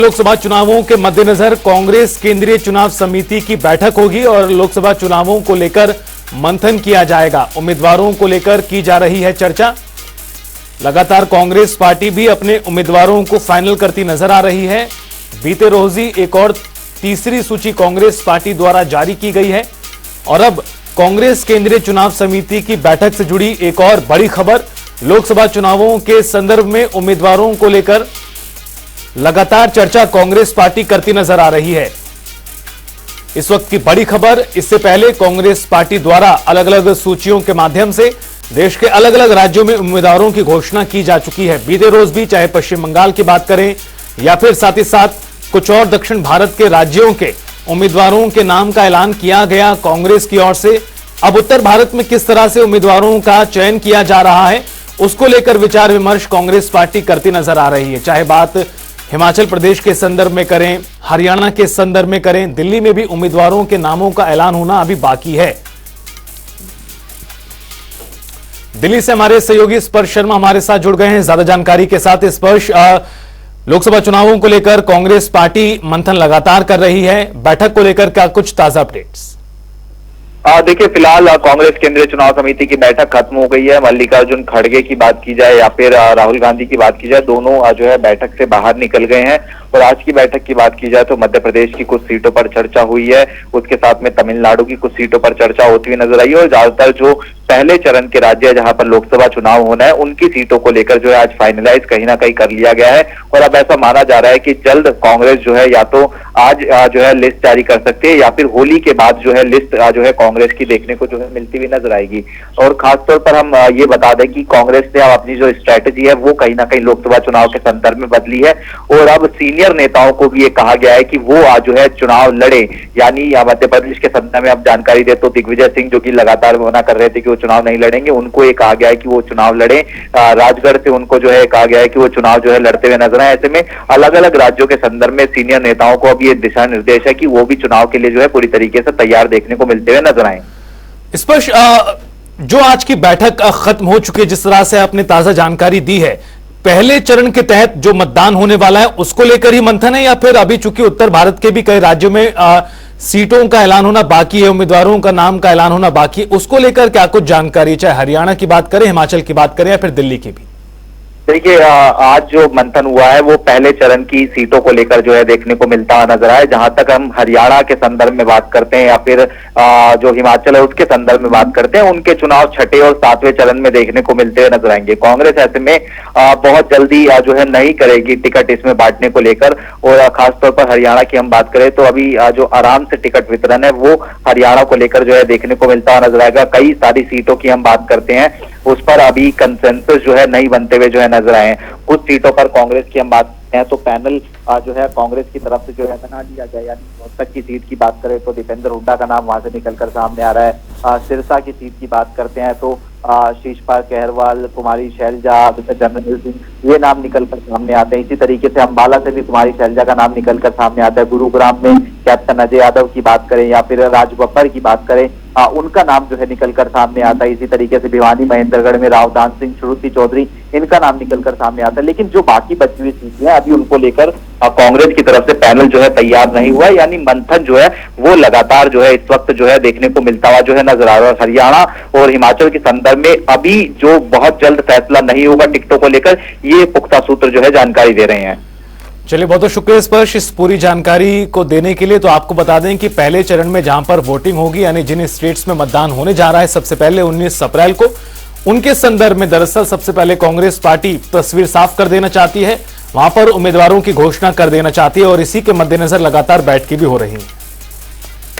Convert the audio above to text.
लोकसभा चुनावों के मद्देनजर कांग्रेस केंद्रीय चुनाव समिति की बैठक होगी और लोकसभा चुनावों को लेकर मंथन किया जाएगा। उम्मीदवारों को लेकर की जा रही है चर्चा। लगातार कांग्रेस पार्टी भी अपने उम्मीदवारों को फाइनल करती नजर आ रही है। बीते रोज ही एक और तीसरी सूची कांग्रेस पार्टी द्वारा जारी की गई है और अब कांग्रेस केंद्रीय चुनाव समिति की बैठक से जुड़ी एक और बड़ी खबर। लोकसभा चुनावों के संदर्भ में उम्मीदवारों को लेकर लगातार चर्चा कांग्रेस पार्टी करती नजर आ रही है। इस वक्त की बड़ी खबर, इससे पहले कांग्रेस पार्टी द्वारा अलग अलग सूचियों के माध्यम से देश के अलग अलग राज्यों में उम्मीदवारों की घोषणा की जा चुकी है। बीते रोज भी चाहे पश्चिम बंगाल की बात करें या फिर साथ ही साथ कुछ और दक्षिण भारत के राज्यों के उम्मीदवारों के नाम का ऐलान किया गया कांग्रेस की ओर से। अब उत्तर भारत में किस तरह से उम्मीदवारों का चयन किया जा रहा है, उसको लेकर विचार विमर्श कांग्रेस पार्टी करती नजर आ रही है। चाहे बात हिमाचल प्रदेश के संदर्भ में करें, हरियाणा के संदर्भ में करें, दिल्ली में भी उम्मीदवारों के नामों का ऐलान होना अभी बाकी है। दिल्ली से हमारे सहयोगी स्पर्श शर्मा हमारे साथ जुड़ गए हैं ज्यादा जानकारी के साथ। स्पर्श, लोकसभा चुनावों को लेकर कांग्रेस पार्टी मंथन लगातार कर रही है, बैठक को लेकर क्या कुछ ताजा अपडेट्स? देखिए, फिलहाल कांग्रेस केंद्रीय चुनाव समिति की बैठक खत्म हो गई है। मल्लिकार्जुन खड़गे की बात की जाए या फिर राहुल गांधी की बात की जाए, दोनों जो है बैठक से बाहर निकल गए हैं। और आज की बैठक की बात की जाए तो मध्य प्रदेश की कुछ सीटों पर चर्चा हुई है, उसके साथ में तमिलनाडु की कुछ सीटों पर चर्चा होती हुई नजर आई है। और ज्यादातर जो पहले चरण के राज्य है जहां पर लोकसभा चुनाव होना है, उनकी सीटों को लेकर जो है आज फाइनलाइज कहीं ना कहीं कर लिया गया है। और अब ऐसा माना जा रहा है कि जल्द कांग्रेस जो है या तो आज जो है लिस्ट जारी कर सकती है या फिर होली के बाद जो है लिस्ट जो है कांग्रेस की देखने को जो है मिलती हुई नजर आएगी। और खासतौर पर हम ये बता दें कि कांग्रेस ने अब अपनी जो स्ट्रैटेजी है वो कहीं ना कहीं लोकसभा चुनाव के संदर्भ में बदली है। और अब सीनियर नेताओं को भी ये कहा गया है कि वो आज जो है चुनाव लड़े। यानी मध्य प्रदेश के संदर्भ में अब जानकारी दे तो दिग्विजय सिंह, जो कि लगातार मना कर रहे थे कि वो चुनाव नहीं लड़ेंगे, उनको ये कहा गया है कि वो चुनाव लड़े। राजगढ़ से उनको जो है कहा गया है कि वो चुनाव जो है लड़ते हुए नजर आए। ऐसे में अलग अलग राज्यों के संदर्भ में सीनियर नेताओं को अब ये दिशा निर्देश है कि वो भी चुनाव के लिए जो है पूरी तरीके से तैयार देखने को मिलते हुए नजर आए। स्पर्श, जो आज की बैठक खत्म हो चुकी है, जिस तरह से आपने ताजा जानकारी दी है, पहले चरण के तहत जो मतदान होने वाला है उसको लेकर ही मंथन है या फिर अभी चूंकि उत्तर भारत के भी कई राज्यों में सीटों का ऐलान होना बाकी है, उम्मीदवारों का नाम का ऐलान होना बाकी है, उसको लेकर क्या कुछ जानकारी, चाहे हरियाणा की बात करें, हिमाचल की बात करें या फिर दिल्ली की भी? देखिए, आज जो मंथन हुआ है वो पहले चरण की सीटों को लेकर जो है देखने को मिलता हुआ नजर आया। जहां तक हम हरियाणा के संदर्भ में बात करते हैं या फिर जो हिमाचल है उसके संदर्भ में बात करते हैं, उनके चुनाव छठे और सातवें चरण में देखने को मिलते हुए नजर आएंगे। कांग्रेस ऐसे में बहुत जल्दी जो है नहीं करेगी टिकट इसमें बांटने को लेकर। और खासतौर पर हरियाणा की हम बात करें तो अभी जो आराम से टिकट वितरण है वो हरियाणा को लेकर जो है देखने को मिलता हुआ नजर आएगा। कई सारी सीटों की हम बात करते हैं, उस पर अभी कंसेंसस जो है नहीं बनते हुए जो है नजर आए। कुछ सीटों पर कांग्रेस की हम बात करते हैं तो पैनल जो है कांग्रेस की तरफ से जो है बना लिया गया। यानी रोहतक की सीट की बात करें तो दीपेंद्र हुड्डा का नाम वहां से निकलकर सामने आ रहा है। सिरसा की सीट की बात करते हैं तो शीशपाल कहरवाल, कुमारी शैलजा, जनरल सिंह, ये नाम निकलकर सामने आते हैं। इसी तरीके से अंबाला से भी कुमारी शैलजा का नाम निकलकर सामने आता है। गुरुग्राम में कैप्टन अजय यादव की बात करें या फिर राज बब्बर की बात करें, उनका नाम जो है निकलकर सामने आता है। इसी तरीके से भिवानी महेंद्रगढ़ में रावदान सिंह, श्रुति चौधरी, इनका नाम निकलकर सामने आता है। लेकिन जो बाकी बची हुई सीटें हैं अभी उनको लेकर कांग्रेस की तरफ से पैनल जो है तैयार नहीं हुआ। यानी मंथन जो है वो लगातार जो है इस वक्त जो है देखने को मिलता हुआ जो है नजर आ रहा है। हरियाणा और हिमाचल के संदर्भ में अभी जो बहुत जल्द फैसला नहीं होगा टिकटों को लेकर, ये पुख्ता सूत्र जो है जानकारी दे रहे हैं। चलिए, बहुत बहुत शुक्रिया स्पर्श इस पूरी जानकारी को देने के लिए। तो आपको बता दें कि पहले चरण में जहां पर वोटिंग होगी, यानी जिन स्टेट्स में मतदान होने जा रहा है सबसे पहले 19 अप्रैल को, उनके संदर्भ में दरअसल सबसे पहले कांग्रेस पार्टी तस्वीर साफ कर देना चाहती है, वहां पर उम्मीदवारों की घोषणा कर देना चाहती है और इसी के मद्देनजर लगातार बैठकें भी हो रही है।